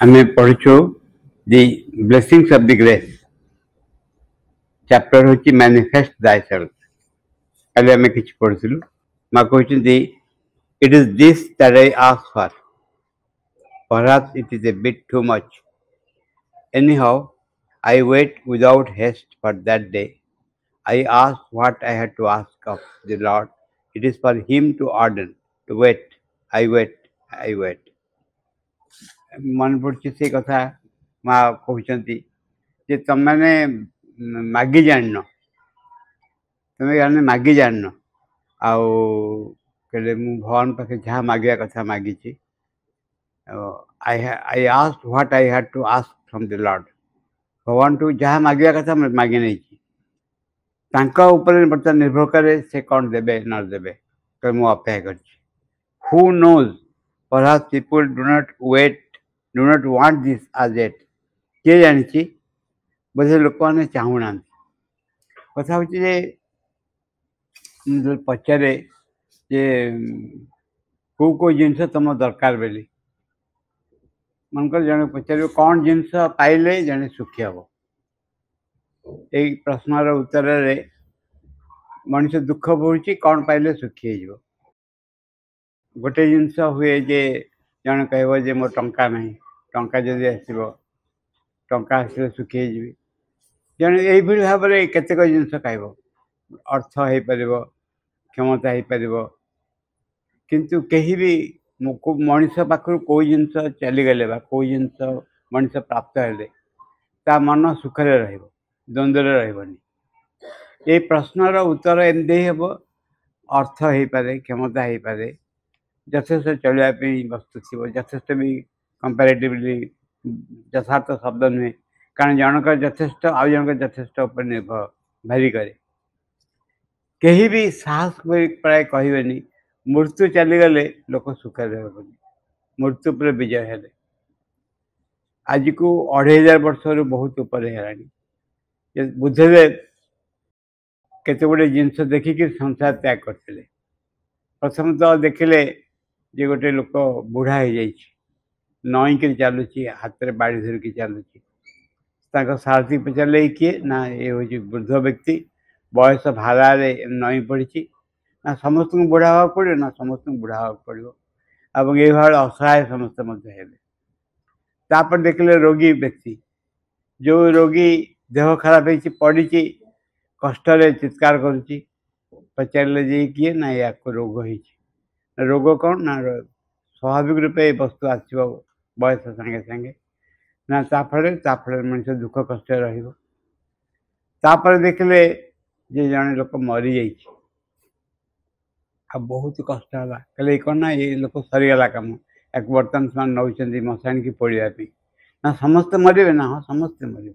ଆମେ ପଢିଛୁ ଦି ବ୍ଲେସିଂସ୍ of the grace chapter ହେଉଛି manifest thyself। କାଲି ଆମେ କିଛି ପଢିଥିଲୁ। ମା କହୁଛନ୍ତି it is this that I ask for, perhaps it is a bit too much. Anyhow, I wait without haste for that day. I ask what I had to ask of the Lord. It is for Him to order, to wait. I wait, I wait. मन पड़े से कथा माँ कहते तुमने मागी जान तुम्हें जाने मागी जान आले मु भगवान पाखे जहाँ मागे कथा मागी I asked what I had to ask from the Lord. भगवान टू जहाँ मागे कथा मागे नहीं बर्तमान निर्भर करे से कौन देवे न देवे तो मुझे अपेक्षा कर। Who knows perhaps people do not want this as yet किए जानी बोधे लोक मैंने चाहूना कथा हूँ पचारे जे को जिनस तुम दरकार बोली मनकर जड़े पचार कौन जिनस पाइले जड़े सुखी हम यही प्रश्नर उत्तर मनुष्य दुख पड़ुची कौन पाइले सुखी हो गोटे जिनस हुए जे जन कह जे मो टंका ना टंका जदि आसो टंका आसले सुखी जड़े यही भाव में केतेक जिनस खाइब अर्थ हो पार क्षमता हो पार किंतु कहीं भी मनीष पाखु कौ जिनस चलीगले कौ जिनस मनीष प्राप्त हेले ता मन सुखरे द्वंद्व रही। ये प्रश्नर उत्तर एमती हम अर्थ हो पारे क्षमता हो पारे यथेष चलवाई वस्तु थी यथेष भी कंपेरेटिवली यथार्थ शब्द नुहे कारण जनक यथेष आउ जनक यथेष निर्भर भारी करे कहीं भी साहस प्राय कहबेनी मृत्यु चलीगले लोक सुख मृत्यु पर विजय हेले आज को 2500 वर्ष रु बहुत ऊपर है बुद्धदेव केते गुड़े जिनस देखिक संसार त्याग करते प्रथम तो देखिले जे गोटे लोक बुढ़ा हो जाइए नईक चलुची हाथ में बाड़ी धरिकी चलुची सारथी पचारे किए ना ये हूँ वृद्ध व्यक्ति बयस भारा नई पड़ी ना समस्त बुढ़ा हाँ पड़ो ना समस्त बुढ़ा हाँ पड़ो और ये भाव असहाय समस्त तापर देखले रोगी व्यक्ति जो रोगी देह खराब हो पड़ी कष्ट चित्कार करुच्ची पचारे जे किए ना या रोग हो रोग कौन ना स्वाभाविक रूपे वस्तु आसो बयस सांगे सांगे ना ताफल मनुष्य दुख कष्ट रपर देखले जे जड़े लोक मरी जा बहुत कष्ट है कहले कौन ना ये लोक सरीगला कम एक बर्तमान से नौ मशाणी की पोड़ापी ना समस्त मरवे ना हाँ समस्ते मरवे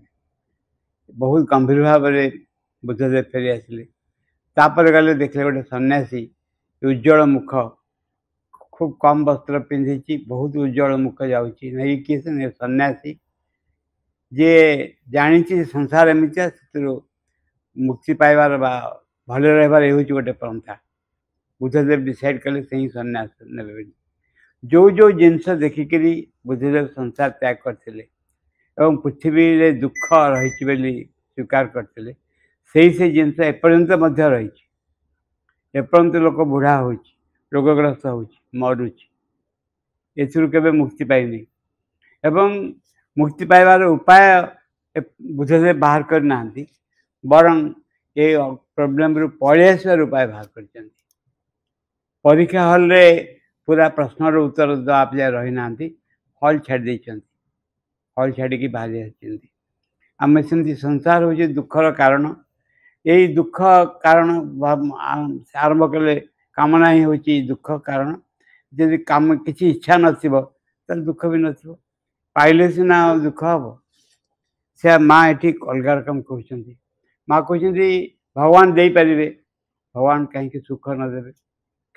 बहुत गंभीर भाव में बुद्धदेव फेरी आसिले तापर गले देखले गोटे सन्यासी उज्जवल मुख खूब कम वस्त्र पिंधि बहुत उज्जवल मुख जाऊँगी नहीं किए सन्यासी जे जानी संसार एमती मुक्ति पाइबार भल रहार ये गोटे पंथा बुद्धदेव डिसाइड कले से ही सन्यास ने जो जो जिनस देखिक बुद्धदेव संसार त्याग करते पृथ्वी रे दुख रही स्वीकार करते से जिनस एपर्यंत रही एपर्यंत लोक बुढ़ा हो रोगग्रस्त हो मरुची ए मुक्ति पाइनी एवं मुक्ति पाइबार उपाय बुद्धदेव बाहर करना बरं ये प्रोब्लेम रु पलि आसार उपाय बाहर कर परीक्षा हल रे पूरा प्रश्नर उत्तर जवाब जाए रही ना हल छाड़ी हल छाड़ी बाहरी आम सेमती संसार हूँ दुखर कारण यही दुख कारण आरंभ कले कामना ही हूँ दुख कारण जदि काम किसी इच्छा नथिबो तो दुख भी नथिबो पाइले सीना दुख हम से माँ ये अलग रकम कहते माँ कहते भगवान दे पारे भगवान कहीं सुख नदेवे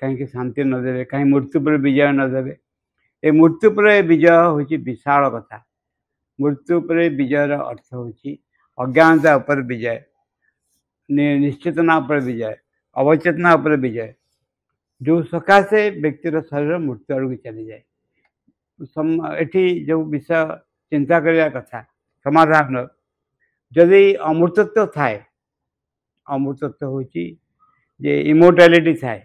कहीं शांति नदेवे कहीं मृत्यु पर विजय नदेवे ये मृत्यु पर विजय हूँ विशाल कथा मृत्यु पर विजयर अर्थ हूँ अज्ञानता उपर विजय निश्चेतना उपर विजय अवचेतना उपर विजय जो सकाशे व्यक्तिर शरीर मृत्यु आड़ चली जाए एठी जो विषय चिंता करने कथा समाधान जदि अमृतत्व थाए अमृतत्व हूँ जे इमोर्टालिटी थाए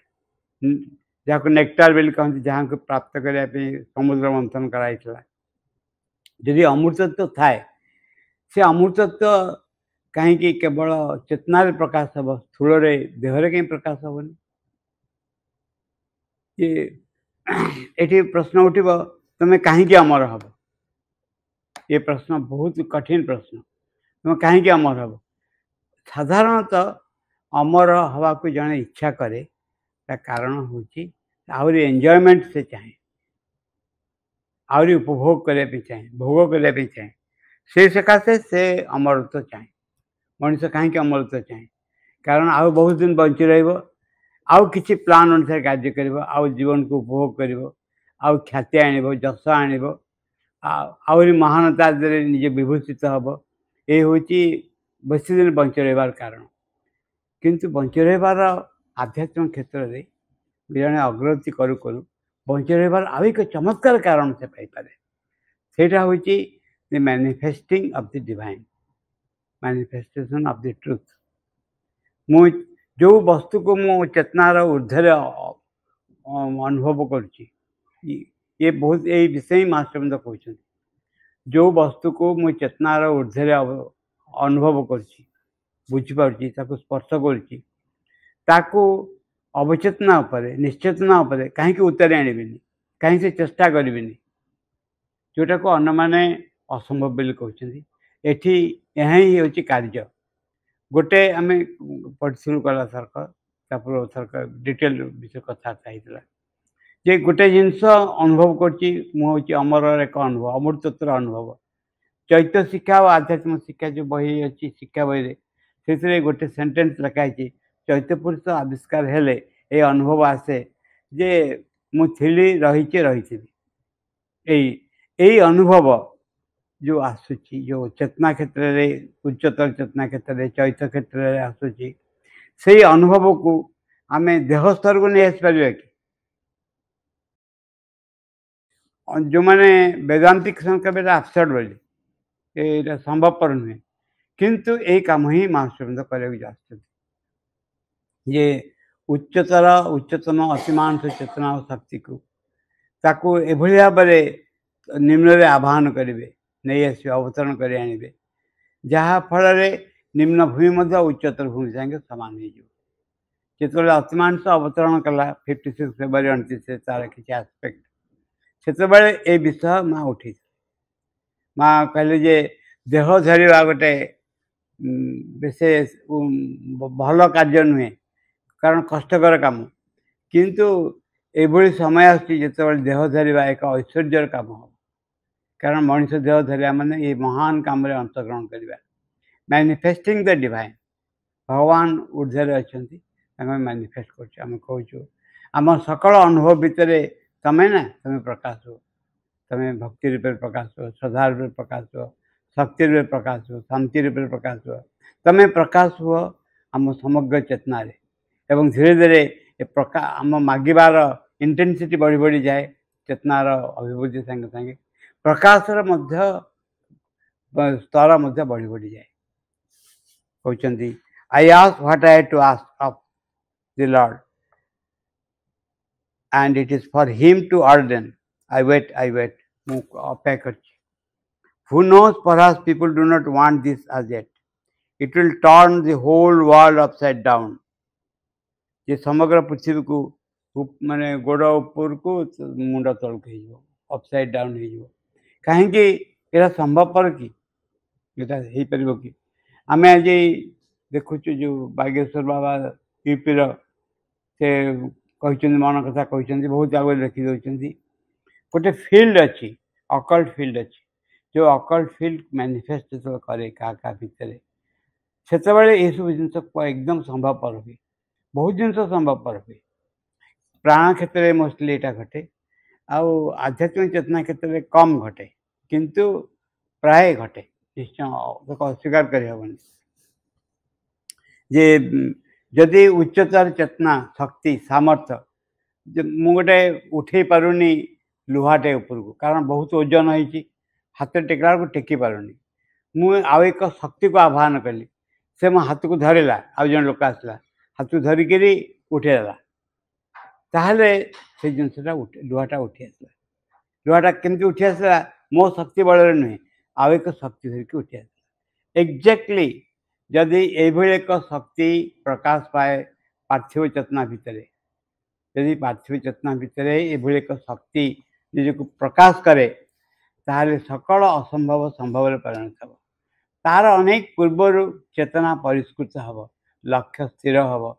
जहाँ नेक्टार बोली कहते जहाँ को प्राप्त करने समुद्र मंथन कराई जदि अमृतत्व थाए से अमृतत्व कहीं केवल चेतनार प्रकाश हम स्थूल देहरे कहीं प्रकाश हेनी ये प्रश्न उठब तुम्हें कहीं अमर हम ये प्रश्न बहुत कठिन प्रश्न तुम्हें कहीं अमर हम साधारणतः अमर हवा को जड़े इच्छा करे ता कारण हूँ आहरी एंजॉयमेंट से चाहे आहरी उपभोग करने चाहे भोग करने चाहे से सकाशे से अमरत्व चाहे मनीष कहीं अमरत्व चाहे कारण आउ बहुत दिन बंची रहा किसी प्लान अनुसार कार्य कर आउ जीवन को उपभोग कर आउ ख्याति आण जश आण आहरी महानता निजे विभूषित हम ये हूँ बेसी दिन बंची रहार कारण किंतु बंची रहार आध्यात्मिक क्षेत्र में जड़े अग्रगति करू करू बंची रहार आउ एक चमत्कार कारण से पाइपे सेटा हूँ the manifesting of the divine manifestation of the truth मु जो वस्तु को मु चेतनार ऊर्धर अनुभव करुच्ची ये बहुत यही विषय ही मास्टर कहते जो वस्तु को मु चेतनार ऊर्धर अनुभव करुच्ची बुझीपारुची स्पर्श करुच्ची अवचेतना निश्चेतना कहीं उत्तर आणवेनि कहीं से चेष्टा करें जोटा को अन्न मैंने असंभव बोली कहते एठी यही हूँ कार्य गोटे आम पढ़ी कला सरकार पूर्व सरकार डिटेल विषय कथबार्ता होता जे गोटे जिनस अनुभव कर अमर एक अनुभव अमृतत्व अनुभव चैत्य शिक्षा और आध्यात्मिक शिक्षा जो बही अच्छी शिक्षा बही से गोटे सेंटेंस लिखाई चैत्य पुरुष आविष्कार हेले ये अनुभव आसे जे मुझी रही यही अनुभव जो आसूची जो चेतना क्षेत्र में उच्चतर चेतना क्षेत्र में चैत्य क्षेत्र में आसूची से अनुभव को आम देह स्तर को नहीं आसपर कि जो मैंने वेदांतिक संख्या आबसर्ड बोली ये संभवपर नुहे किंतु यही कम ही महाशब्द कर ये उच्चतर उच्चतम अतिमांस चेतना और शक्ति को ताकू एभली भाव निम्न आह्वान करेंगे नहीं आस अवतरण कर आने जहाँ फल निम्न भूमि उच्चतर भूमि संगे सामान हो जो अतिमांस अवतरण कला 56 फेब्रुआरी 29 तार किसी आस्पेक्ट से ये विषय माँ उठी माँ कहले जे देह झरिया गोटे विशेष भल कार्य नुहे कारण कष्टकर काम किंतु एभली समय आसो देह झरिया एक ऐश्वर्यर काम हम कारण मनीष देह धरिया माने ये महान काम अंशग्रहण करवा मैनिफेस्टिंग द डिवाइन भगवान ऊर्धर अच्छा मैनिफेस्ट कर कहूँ आम सकल अनुभव भितर तमें ना तुम्हें प्रकाश हो तमें भक्ति रूप प्रकाश हो श्रद्धा रूप प्रकाश हो शक्ति रूप प्रकाश हो शांति रूप प्रकाश हो तमें प्रकाश हो आम समग्र चेतना एवं धीरे धीरे प्रकाश आम मागिबार इंटेंसिटी बढ़ी बढ़ी जाए चेतनार अभिवृद्धि संगे संगे प्रकाशर स्तर बढ़ी बढ़ी जाए कहते I ask what I had to ask of the Lord and it is for him to ordain I wait मु अपेक्षा कर who knows perhaps people do not want this as yet it will turn the whole world upside down ये समग्र पृथ्वी को माने गोड़ ऊपर को मुंड तल को अपसाइड डाउन हो कहीं संभवपर कि हो पार कि आम आज देखु जो बागेश्वर बाबा यूपी से कहते मन कथा कहते बहुत आगे लिखी दौरान गोटे फील्ड अच्छी अकल्ट फील्ड अच्छी जो अकल्ट फील्ड मैनिफेस्ट जो करे क्या भितर से ये सब जिन एकदम संभवपर हुए बहुत जिन संभवपर हुए प्राण क्षेत्र में मोस्टली यहाँ घटे आध्यात्मिक चेतना क्षेत्र में कम घटे किंतु प्राय घटे निश्चय अस्वीकार करहबनी जे जदि उच्चतर चेतना शक्ति सामर्थ्य मुझे उठे पारुनी लुहाटे ऊपर को कारण बहुत ओजन होती हाथ टेकला को टेकी पारुनी मुझे आउ एक शक्ति को आह्वान कली से मो हाथ को धरला आउ जन लोक आसला हाथ को धरिक उठेदेला ताहले से जिनसा लुहाटा उठी आसला लुहाटा केमती उठी आसला मो शक्ति बल नुहे आउ एक शक्ति धरिक उठी आसला एक्जाक्टली जदि यही एक शक्ति प्रकाश पाए पार्थिव चेतना भितर यदि पार्थिव चेतना भितर ये एक शक्ति निजक प्रकाश करे ताहले सकल असंभव संभव परिणत हम तार अनेक पूर्वर चेतना परिष्कृत हम लक्ष्य स्थिर हम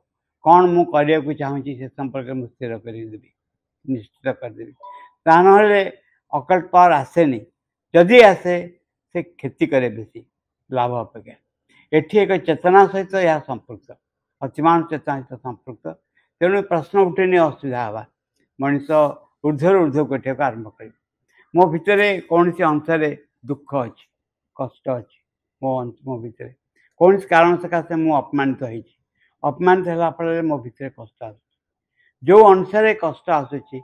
कौन मु करने को चाहूँगी से संपर्क में स्थिर करदेवी निश्चित करदेवी ता ना अकल्प पावर आसेनी जदि आसे से क्षति करे बेसी लाभ अपेक्षा एठी एक चेतना सहित यह संपृक्त अतिमान चेतना सहित संपृक्त तेणु प्रश्न उठेनी असुविधा हवा मनीष ऊर्ध्वर ऊर्ध्व कटिया आरंभ कर मो भितर कौन सी अंश दुख अच्छी कष्ट अच्छी मो भितर कौन कारण सकाशे मु अपमानित अपमानित है फल मो भितर कष्ट आस जो अनुसार कष्ट आसूसी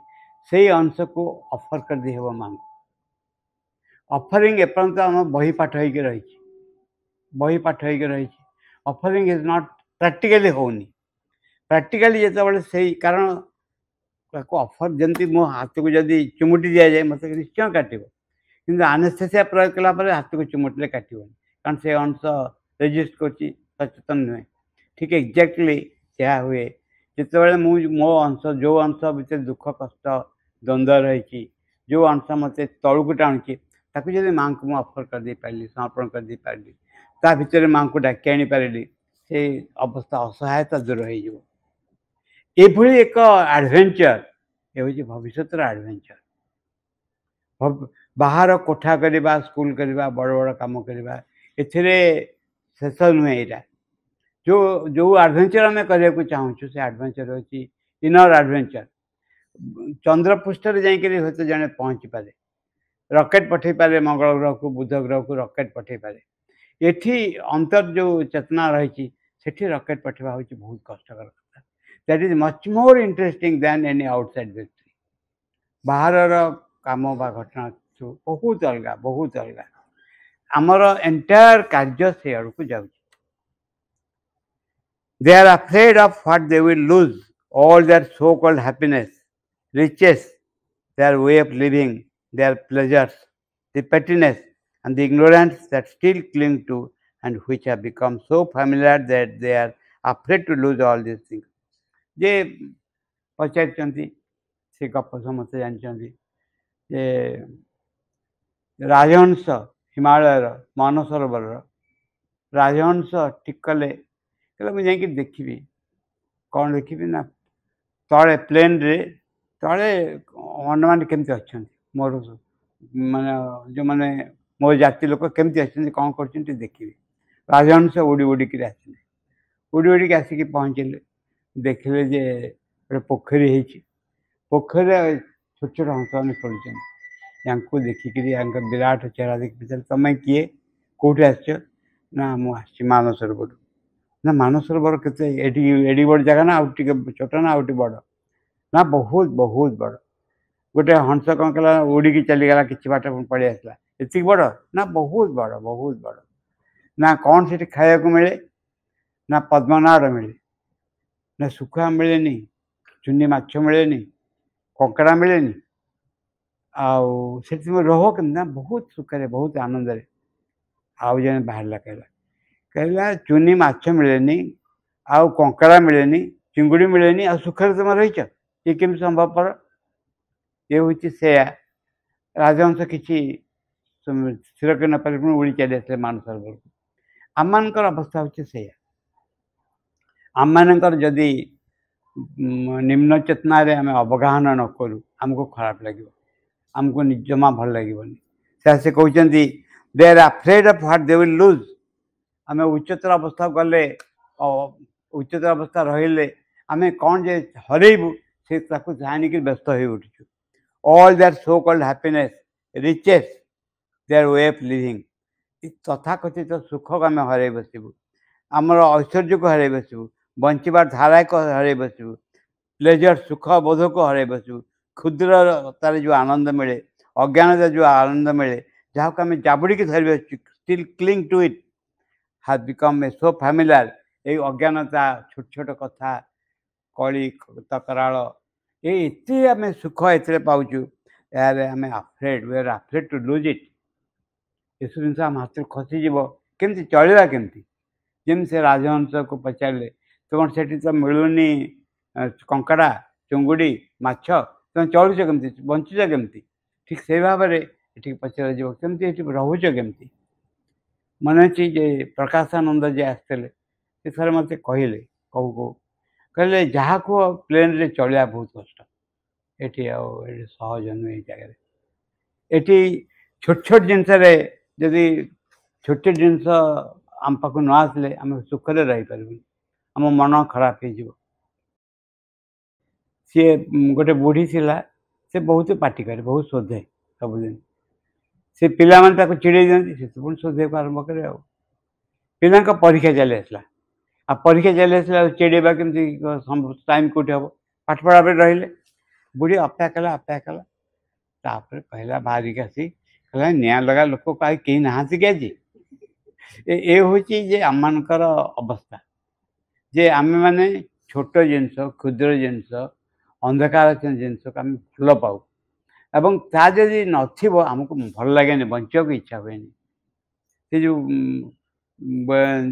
से अंश को ऑफर कर दी हे माँ ऑफरिंग एपर्यंत आम बही पाठ हो रही बही पाठ हो रही ऑफरिंग इज नॉट प्रैक्टिकली होनी प्रैक्टिकली जो से कारण ऑफर जमी मो हाथ को जदि चुमुटी दि जाए मत निश्चय काटो कि आनेस्थेसिया प्रयोग कलापर हाथ को चुमुटे काटोनी कारण से अंश रेजिस्ट कर सचेतन नुहे ठीक एक्जाक्टली क्या हुए जिते मो अंश जो अंश भितर दुख कष्ट द्वंद्व रही जो अंश मत तलू को टाणुची ताकू जब माँ को मुझे अफर कर पारि समर्पण कर पारि ता भितर माँ को डाकी आनी पारि से अवस्था असहायता दूर हो एभली एक एडवेंचर ये भविष्य एडवेंचर बाहर कोठा करवा स्कूल करवा बड़ बड़ काम करवा एथिरे शेष नुहे यहाँ जो जो एडवेंचर आम करने को चाहूँ से एडवेंचर होची इनर एडवेंचर चंद्र पृष्ठ जाइए हूँ जड़े पहुँची पारे रॉकेट पठे पारे मंगल ग्रह को बुध ग्रह को रॉकेट पठे पारे एठी अंतर जो चेतना रही रॉकेट पठेवा हूँ बहुत कष्टकर कथा that is much more interesting than any outside व्यक्ति बाहर काम बा घटना बहुत अलग आमर एंटायर कार्य से आड़ को जाऊँ they are afraid of what they will lose all their so called happiness riches their way of living their pleasures the pettiness and the ignorance that still cling to and which have become so familiar that they are afraid to lose all these things जे पचारि से गप समस्त जानते जे राजहंस हिमालय मानसरोवर राजहंस ठीक कले मुझे जा देखी कौन देखी ना तले प्लेन रे तले अन्न मैंने केमती अच्छा मोर माने जो मैंने मो जाति लोक केमती अच्छा कौन कर देखी राजहंस उड़ी उड़िक आसिले उड़ी उड़िक आसिक पहुँचले देखिले जे गोटे पोखरी पोखरी छोट छोट हंस मैंने चलुँ देखिक विराट चेहरा देखिए तुम किए कौटे आस ना मुझे मानसरोवर ना मानसरोवर के एडी बड़ जगह ना आउट छोट ना आउट बड़ ना बहुत बहुत बड़ गोटे हंस कौन कला उड़िकी चलीगला कि बाट पड़े आसला ये बड़ ना बहुत बड़ ना कौन से खाया मिले ना पद्मनाड़ मिले ना सुखा मिले नहीं चुनी माछ मिले नहीं कंकड़ा मिले नहीं आउ से रह के ना बहुत सुखरे बहुत आनंद आउ जन बाहर कहला चुनी माछ मिले आउ कंकड़ा मिले चिंगुड़ी मिले आ सुखरे तुम रही ये केमी संभवपर ये हूँ से राजहंस किसी स्थिर कर न पारे उड़ी चली आसे मानसरोवर को आम मान अवस्था हूँ से आम मानकर जदि निम्न चेतना आम अवगाहन न करूँ आमको खराब लगे आमको जमा भल लगे से कहते they are afraid of what they will lose आम उच्चतर अवस्था गले उच्चतर अवस्था रहिले आम कौन जे हरइबू से जानिक व्यस्त हो उठु all their so called happiness riches their way of living तथाकथित सुख को आम हर बसबू आमर ऐश्वर्य को हर बसबू बंचार धारा को हर बसबू प्लेजर सुख बोध को हर बसबू क्षुद्रतार जो आनंद मिले अज्ञानता जो आनंद मिले जहाँ को आम जाबुड़ी धरवे still cling to it has become a so familiar ये अज्ञानता छोट छोट कथा कली तकराल ये एते आम सुख ए पाचु यार आम afraid we are afraid to lose it ये सब जिन आम हाथ खसीज केमती चलवा केमती जमी से राजहंस को पचारे तुम से तो मिलूनी कंकड़ा चुंगुड़ी माछ तुम चलुच केमती बंचुच केमती ठीक से भाव में ये पचार केमती रोच केमती मन अच्छी जे प्रकाशानंद जी आसते थे मत कहले कहू कहू कहले जहाँ को प्लेन रे चलिया बहुत कष्ट ये सहज नुहे जगह ये छोट छोट जिनस जदि छोट छोट जिनस आम पाक न आसले आम सुखरे रही पार्बू आम मन खराब हो सी गोटे बुढ़ी थिला से बहुत पार्टी करे बहुत शोधे सबुदिन से पिला माने चिड़े दिखती से पुणी शोधे को आरंभ करे पिला परीक्षा चली आसला आ परीक्षा चली आसला चिड़ेबा केमती टाइम कौटे हम पाठ पढ़ा रही बुढ़ी अपेक्षा कला तापर कहला बाहरिक आसी कहला निया लगा लोक कहीं नहांती कि आज ये हूँ जे आम अवस्था जे आम मैंने छोट जिनस क्षुद्र जिनस अंधकार जिनस को आम भल पाऊ एवं ता जदि नथिबो हमको भल लगे बंचा को इच्छा हुए से जो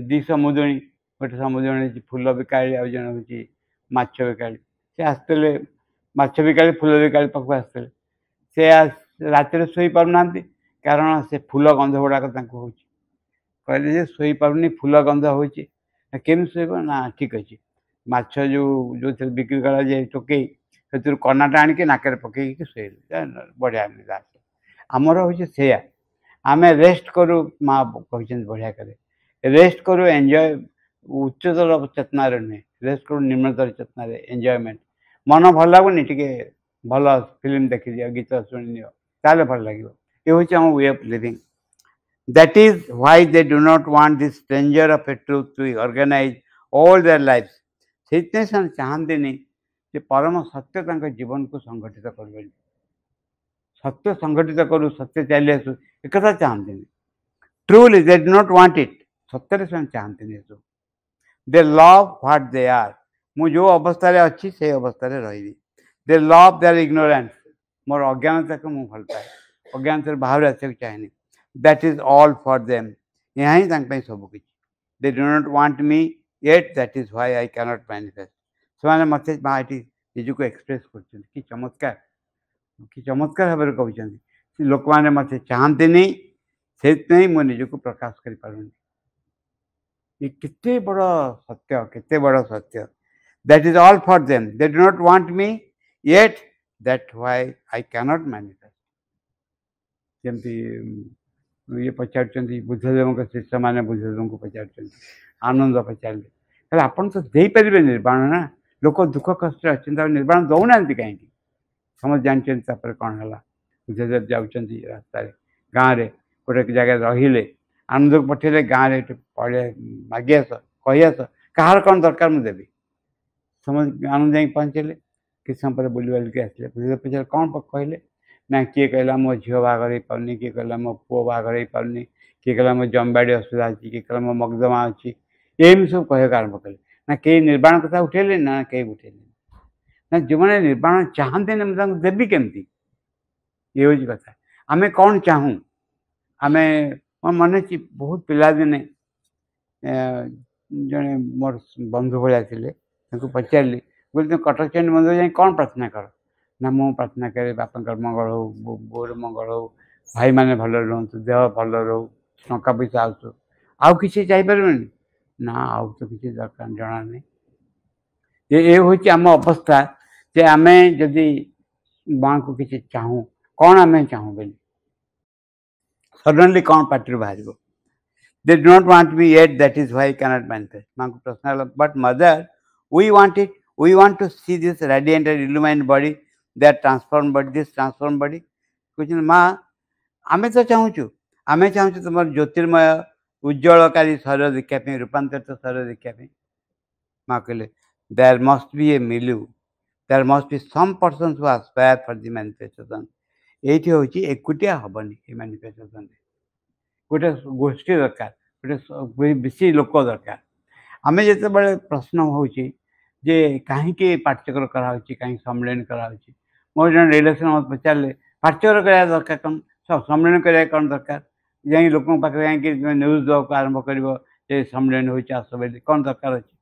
दी समुद्री गोटे समुद्री फूल बिकाड़ी आ जन हूँ माछ बिकाड़ी से आसते माछ बिकाड़ी फूल बिकाड़ी पाक आसते से रात शोई पारना कारण से फूल गंध गुड़ाक कहले शोई पारुनी फूल गंध हो केमी शोब ना ठीक अच्छे माछ जो बिक्री करा जाए टोकई से कनाटा आणिक नाक पकईक शोले बढ़िया आमर हूँ से आम रेस्ट करूँ माँ कहते बढ़िया करे रेस्ट करूँ एंजॉय उच्चतर चेतना नुहे रेस्ट करूँ निम्नतर चेतना एंजॉयमेंट मन भल लगुनि टे भल फिल्म देखी दियो गीत शुणी नियो ताले भल लगे ये हूँ आम way of living that is why they do not want this stranger of a truth to organise all their life से चाहते जे परम सत्य जीवन को संगठित कर सत्य संगठित करूँ सत्य चली आसू एक चाहते truly they do not want it सत्य से चाहते they love what they are मु जो अवस्था अच्छी से अवस्था रही they love their ignorance more अज्ञानता को मुझे भल पाए अज्ञानता बाहर आसा चाहे that is all for them यहाँ ही सब किसी they do not want me yet that is why I cannot manifest से मत निज को एक्सप्रेस कर चमत्कार कि चमत्कार भाव में कहते लोक मैंने मत चाहते नहीं से मुझ को प्रकाश कर पारुनी ये कितने बड़ सत्य केते बड़ सत्य that is all for them they do not want me yet that why I cannot manifest जमती ये पचार बुद्धदेव शिष्य मैंने बुद्धदेव को पचार आनंद पचारे आपन तो दे पारे निर्वाण ना लोक दुख कष्ट अच्छे निर्वाण दौना कहीं समझ जानते कौन है बुद्धदेव जाऊँ रास्ता गाँव में गोटे जगह रहिले आनंद को पठेले गाँव में पढ़े मागे आस कही आस कहार कौन दरकार मुझे देवी समझ आनंद जा पहुँचले कि समय पर बुल बालिक आसले बुद्धदेव पचारे कौन कहले ना किए कहला मो झील बाहर हो पारनी किए कहला मो पुओ बाहर हो पारनी किए कहला मो जमबाड़ी असुविधा अच्छी किए कहला मो मकदमा अच्छी एम सब कह आरम्भ कले ना कई निर्वाण कथा उठेले ना कई उठेले ना जो मैंने निर्वाण चाहते मुझे देवी केमती ये हूँ कथा आम कौन चाहूँ आम मोर मन अच्छी बहुत पिलादिने जड़े मोर बंधु भाया थे पचारि बोले तुम कटक चंडी मंदिर जाए कौन प्रार्थना कर ना मु प्रार्थना करे बापा मंगल हो बोर मंगल हो भाई मैंने भल रुहतु देह भल रो टंका पैसा आसु आउ कि चाहिए ना आउ तो किसी दरकार जना नहीं ये हूँ आम अवस्था जे आम जदि माँ को किसी चाहूँ कौन आम चाहूँ बोली सडनली कौन पार्टी बाहर they do not want me yet that is why cannot manifest माँ को प्रश्न but mother we want it we want to see this radiant and illumined body that transform body this transform body कुछ माँ आम तो चाहूँ आम चाहूँ तुम ज्योतिर्मय उज्ज्वलकारी शरीर देखापी रूपांतरित शरीर देखापी माँ कहले there must be a milieu there must be some persons who aspire for the manifestation एठी होची एकुटिया हबनी ए मैनिफेस्टेशन गोटे गोष्ठी दरकार गोटे बेसी लोक दरकार आमे जिते बड़े प्रश्न होची जे कहीं पाठ्यक्रम करा कहीं सम्मेलन करा मोर जन रिलेशन मत पचारे पाठ्यक्रम करा दरकार कौन सम्मेलन करा कौन दरकार जाई लोक पाखे जाकि न्यूज देवाक आरंभ कर सम्मेलन हो आस बोली कौन दरकार अच्छे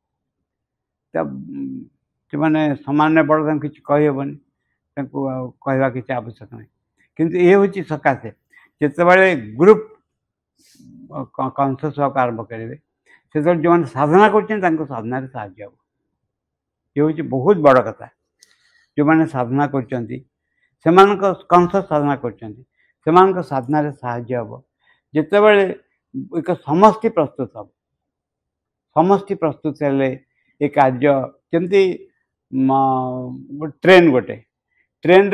तो मैंने सामान्य बड़ किसी कहीहबनी कहवा किसी आवश्यक नहीं किंतु ये हूँ सकाशे जिते ग्रुप कनसस होगा आरंभ करेंगे से जो मैंने साधना कर साधना साहय हम ये हूँ बहुत बड़ कथा जो मैंने साधना कर कनसस साधना कर साधना साहय हम जिते बड़े एक समष्टि प्रस्तुत हम समष्टि प्रस्तुत हेले ये कार्य जमती ट्रेन गोटे ट्रेन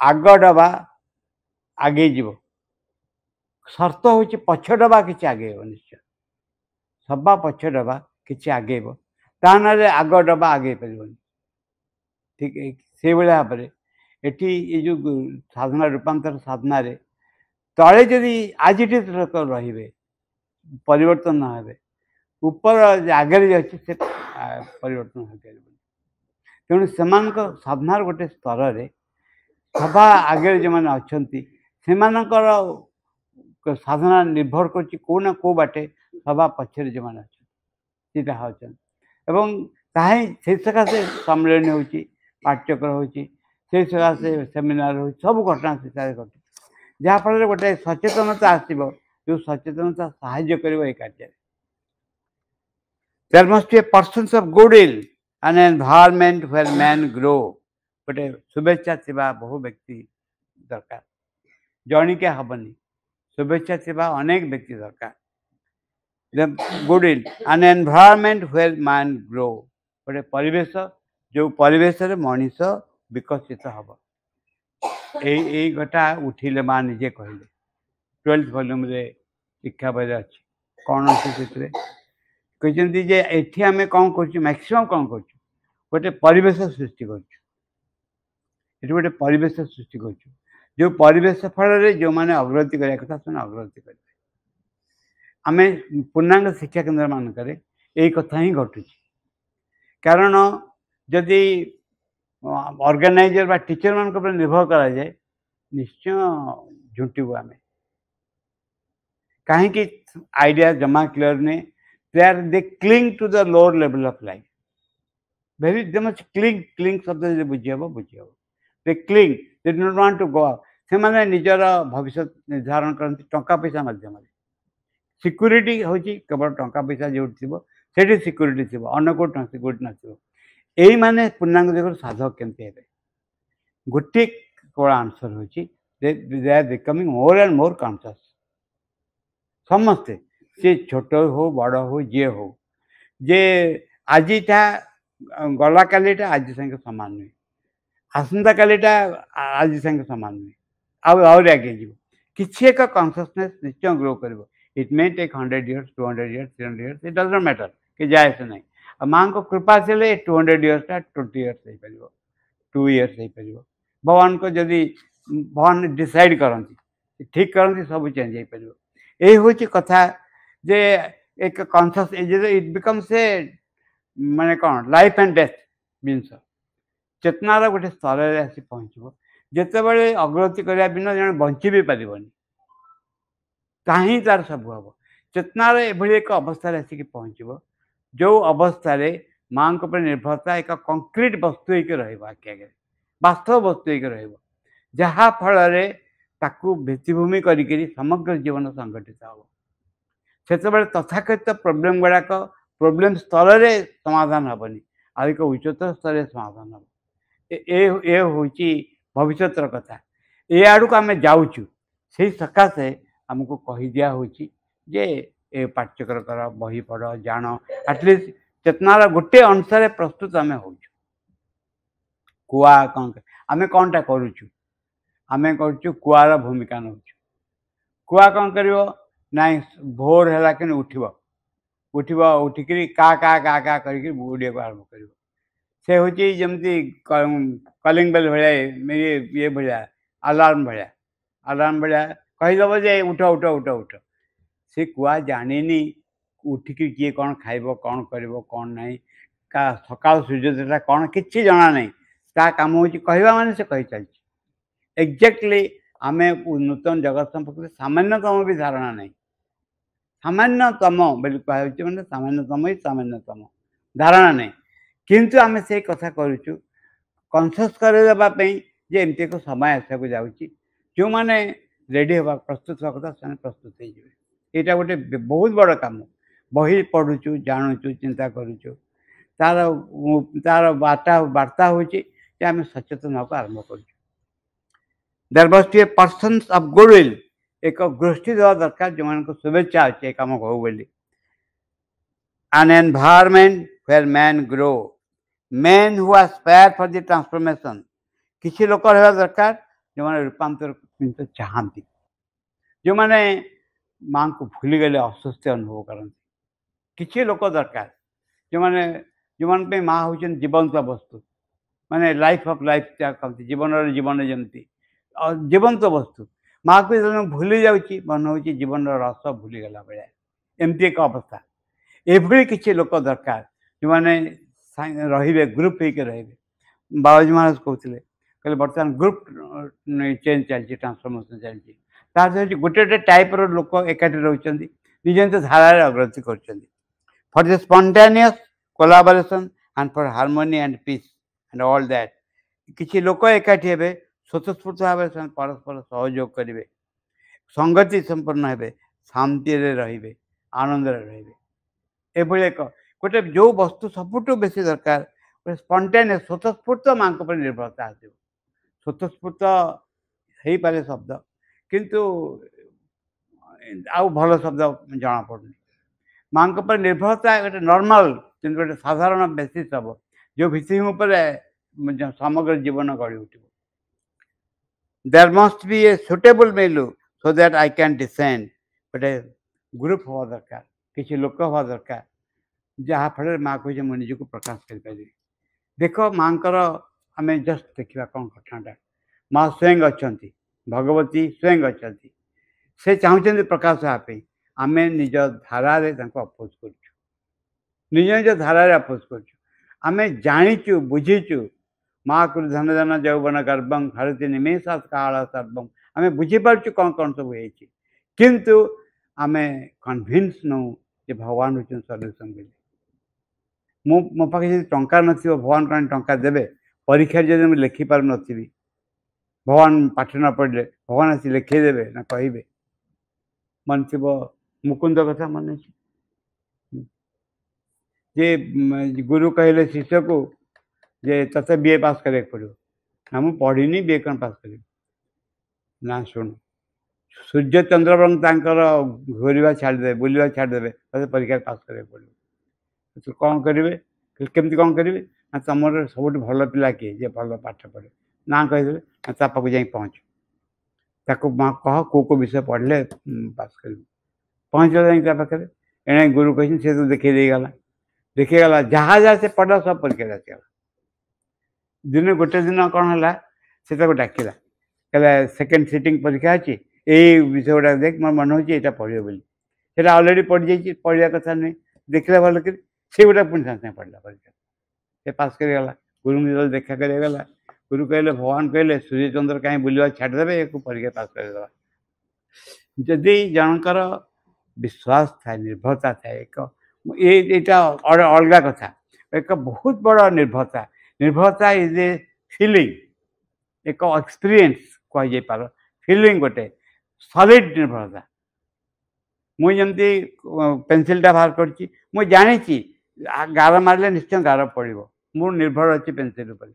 आग डबा आगे जीव शर्त हूँ पछ डबा कि आगे निश्चय सभा पछ डबा कि आगे ताना आग डबा आगे पारन ठीक से भाव में ये जो साधना रूपांतर साधना तले जदि आजिटेट लोक रे परिवर्तन न हे ऊपर आगे अच्छे से परिवर्तन हो पार तेणु से साधनार गोटे स्तर सभा आगे जो मैंने अच्छा से साधना निर्भर करना कौ बाटे सभा पक्षर जो मैंने अच्छा से सकाशे सम्मेलन हो पाठ्यक्रम हो सकाशे सेमिनार हो सब घटना से घटे जहाँफल गोटे सचेतनता आसो जो सचेतनता साहाय्य कर कार्य there must be a persons of goodwill an environment where man grow गोटे शुभेच्छा थिबा बहु व्यक्ति दरकार जणिके हेनी शुभेच्छा थिबा अनेक व्यक्ति दरकार goodwill an environment where man grow गोटे परिवेश जो परिवेश मनीष विकसित हम यही घटा उठिले माँ निजे कहले 12th वॉल्यूम रे शिक्षा बही अच्छी कौन अच्छे कहते जे एठी आमे कौन कर मैक्सिमम कौन कर गोटे परिवेश सृष्टि कर गोटे परिवेश सृष्टि कर जो परिवेश फल जो मैंने अग्रगति करने कथा से अग्रगति करें आमे पूर्णांग शिक्षा केन्द्र मानक यही कथा ही घटू कारण जदि ऑर्गेनाइजर बा टीचर मान निर्भर करा जाए निश्चय झुंटू आम कहीं आइडिया जमा क्लियर ने दे cling to the lower level of life very they much cling शब्द बुझी हम they cling they do not want to go से मैंने निजर भविष्य निर्धारण करती टंका पैसा मध्यम सिक्यूरीटी हूँ केवल टंका पैसा जो थी सिक्यूरीटी थी अन्न को सिक्यूरीटी ना यही माने पूर्णांग जगह साधक केमती हे गोटे केवल आंसर हूँ they are becoming more and more conscious समस्ते सी छोट हो बड़ हो जी हो जे आज गला कालीटा आज संगे सामान नुहे आसंता कालीटा आज संगे सामान नुहे आगे जीव किसी एक कॉन्शियसनेस निश्चय ग्रो कर it may take 100 years 200 years 300 years it doesn't matter कि जाए से नहीं माँ को कृपा से 200 years 20 years हो पार 2 years हो पार भगवान को जदि भगवान डिसाइड करती ठीक करती सब चेंज हो पार यही हूँ कथा जे एक कॉन्शियस इट बिकम्स ए माने कौन लाइफ एंड डेथ जिनस चेतनार गोटे स्तर आसी पहुँचब जिते बड़े अग्रगति करने बिना जन बंची भी पारबनी कहीं तार सब हम चेतनार एभली एक अवस्था आसिक पहुँचब जो अवस्था माँ निर्भरता एक कंक्रीट वस्तु आगे वास्तव वस्तु जहाँ फल भित्तिभूमि कर समग्र जीवन संगठित हम से तथाकथित प्रोब्लेम गुड़ाक प्रोब्लेम स्तर में समाधान हेनी आ एक उच्चतर स्तर समाधान हम ये हूँ भविष्य कथा ये आड़ को आम जाऊँ से सकाशे आमको कही दिया जे ए पाठ्यक्रम कर बही पढ़ जान एटलिस्ट चेतनार गोटे अनुसार प्रस्तुत आम हो कुआ कौन आम कौनटा करुचु आम कर कुआर भूमिका नौ कुआ कौन कर ना भोर है कि उठब उठिक का का का का कर उड़िया आरंभ कर से हूँ जमी कलिंग बेल भाया ये भाया अलार्म भाया कहीदेव जे उठ उठ उठ उठ से कुआ जानी उठिक किए कौन खाइब कौन कर कौन ना का सका सूर्योदयटा कौन कि जना ना ता कम हो कहवा माने से कही चलती एक्जाक्टली आम नूतन जगत संपर्क सामान्यतम भी धारणा नहीं सामान्यतम बोली कहुच्छे मैंने सामान्यतम ही सामान्यतम धारणा नहीं किंतु आम से कथा करुचु कनसीयस करदेवाई जे एमती एक समय आसक जाऊँगी जो मैंने रेडी हवा प्रस्तुत हवा कथा से प्रस्तुत हो यहाँ गोटे बहुत बड़ कम बही पढ़ुचु जानुचु चिंता करुचु तार तार वार्ता हूँ आम सचेतन होगा आरंभ कर there must be a persons of goodwill एक गोष्ठी देवा दरकार जो मान शुभेच्छा अच्छे कम हो बोली an environment where men grow men who aspire for the transformation किसी लोक रहा दरकार जो मैंने रूपांतर चाहती जो मैंने माँ को भूली गले अस्वस्थ अनुभव करती किसी लोक दरकार जो मैंने माँ हूँ जीवंत वस्तु माने लाइफ ऑफ लाइफ कहते जीवन जीवन जमती जीवंत वस्तु माँ को जो भूली जाऊँगी मन हूँ जीवन रस भूलीगला भाया एमती एक अवस्था एभली किसी लोक दरकार जो मैंने रे ग्रुप होकर रे बाबाजी महाराज कहते कहले बर्तमान ग्रुप चेंज चलती ट्रांसफॉर्मेशन चलती गोटे गोटे टाइप लोक एकाठी रोच निज निज धारा अग्रगति कर for the spontaneous collaboration and for harmony and peace and all that किसी लोक एकाठी हे स्वतस्फूर्त भाव परस्पर सहयोग करेंगे संगति संपन्न हे शांति रे आनंद रे एभली एक गोटे जो वस्तु सबुठ बेसी दरकार गोटे स्पॉन्टेनियस स्वतस्फूर्त माँ पर निर्भरता आस स्वतस्फूर्त हो पारे शब्द किंतु आउ भल शब्द जना पड़नी माँ पर निर्भरता गोटे नॉर्मल कि गोटे साधारण बेसिस हम जो भित्तिभूमि पर समग्र जीवन गढ़ी उठ there must be a suitable milieu so that I can descend गोटे ग्रुप हवा दरकार किसी लोक हवा दरकार जहाँफल माँ कहे मुझे निजी को प्रकाश करें देख माँ आम जस्ट देखा कौन घटनाटा माँ स्वयं अच्छा भगवती स्वयं अच्छा से चाहते प्रकाश हाँपे आम निज धारा अपोज कर निज निज धारा अपोज कर जाचु बुझीचु माँ को धन धन यौवन गर्भं हरती निमेषा काल सर्वम आम बुझीपार कौन कौन सब किंतु आम कन्भिन्स नौ कि भगवान हूँ सल्यूसन बोली मो पाखे टंका नथिबो भगवान कौन टंका देवे परीक्षा जब मुझे लिखिपार नी भगवान पाठ न पढ़ले भगवान आसी लिखेदेवे ना कहे मन थी मुकुंद कथा मन जे गुरु कहले शिष्य को जे तते बीए पास करे पड़ो ना मुझे पढ़ी बीए कौन पास कर ना शुण सूर्य चंद्र घूरवा छाड़दे बुलवा छाड़दे तब परीक्षा पास करे पड़ो तो कौन करेंगे केमती कौन करेंगे ना तुम सब भल पिला किए जे भल पाठ पढ़े ना कहीदे ना पाक जा पहुँच ताको माँ कह को विषय पढ़ले पास कर पहुँचल जा पाखे एणे गुरु कही से तो देखीगला जहाँ जहाँ से पढ़ा सब परीक्षा आसगला दिन गोटे दिन कौन है से डाकिला कहला सेकेंड सिटिंग परीक्षा अच्छी यही विषय गुड़ा देख मोर मन हो पढ़े बोली से अलरेडी पढ़ी जाइए पढ़ा कथा नुहे देखला भल कर से गोटा पुणी साथ पढ़ला परीक्षा से पास करगला गुरु जो देखा करगला गुरु कहले भगवान कहले सूर्य चंद्र कहीं बुलवा छाड़देवे एक परीक्षा पास करदेवा जदि जनकर विश्वास था निर्भरता था एक यहाँ अलग कथा एक बहुत बड़ निर्भरता निर्भरता इज ए फिलिंग एक एक्सपीरियंस कह पार फिलिंग गोटे सॉलिड निर्भरता मुझे पेनसिलटा बाहर कर जानी गार मारे निश्चय गार पड़ो मु निर्भर अच्छी पेनसिल उपर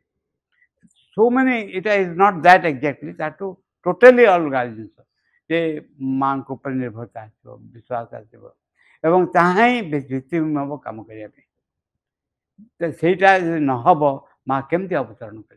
सो मैंने it is not that exactly ताठू टोटाली अलग जिन जे माँ को ऊपर निर्भरता आसो विश्वास आसो एवं ताहाँ ही भित्तिभूमि हम कम करने से नहब माँ केमती अवतरण कर